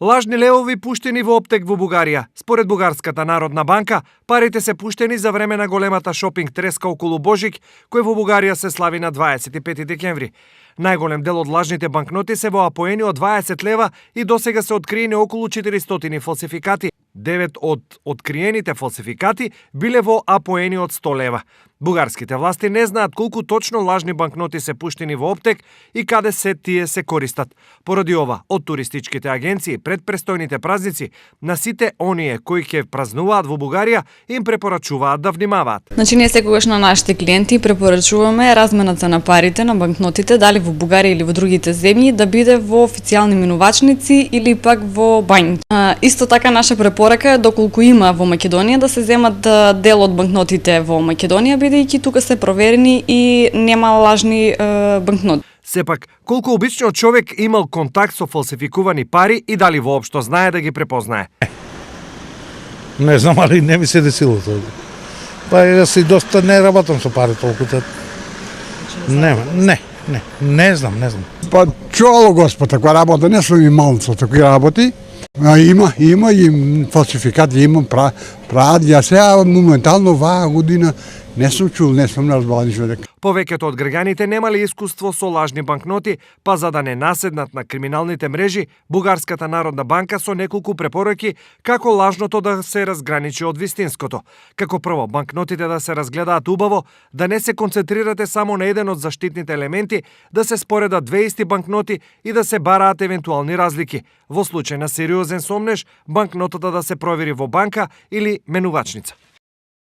Лажни левови пуштени во оптек во Бугарија. Според Бугарската народна банка, парите се пуштени за време на големата шопинг треска околу Божик, кој во Бугарија се слави на 25 декември. Најголем дел од лажните банкноти се во апоени од 20 лева и досега се откриени околу 400 фалсификати. 9 од откриените фалсификати биле во апоени од 100 лева. Бугарските власти не знаат колку точно лажни банкноти се пуштени во оптек и каде се тие се користат. Поради ова, од туристичките агенции пред престојните празници, на сите оние кои ќе празнуваат во Бугарија, им препорачуваат да внимаваат. Значи, ние секогаш на нашите клиенти препорачуваме размената на парите, на банкнотите, дали во Бугарија или во другите земји, да биде во официјални минувачници или пак во бањки. Исто така, наша препорака е доколку има во Македонија да се земат дел од банкнотите во Македонија, бидејќи тука се проверени и нема лажни банкноти. Сепак, колку обичниот човек имал контакт со фалсификувани пари и дали воопшто знае да ги препознае? Не знам, али не ми се десило тоа. Па јас и доста не работам со пари толку. Не знам. Па чуало Господ, ако работа, не сум имал со такви работи. Има и фалсификати, има прават. Ја сега моментално оваа година не сум чул, не сум разбрал ништо. Повеќето од граѓаните немале искуство со лажни банкноти, па за да не наседнат на криминалните мрежи, Бугарската народна банка со неколку препораки како лажното да се разграничи од вистинското. Како прво, банкнотите да се разгледаат убаво, да не се концентрирате само на еден од заштитните елементи, да се споредат две исти банкноти и да се бараат евентуални разлики. Во случај на сериозен сомнеж, банкнотата да се провери во банка или менувачница.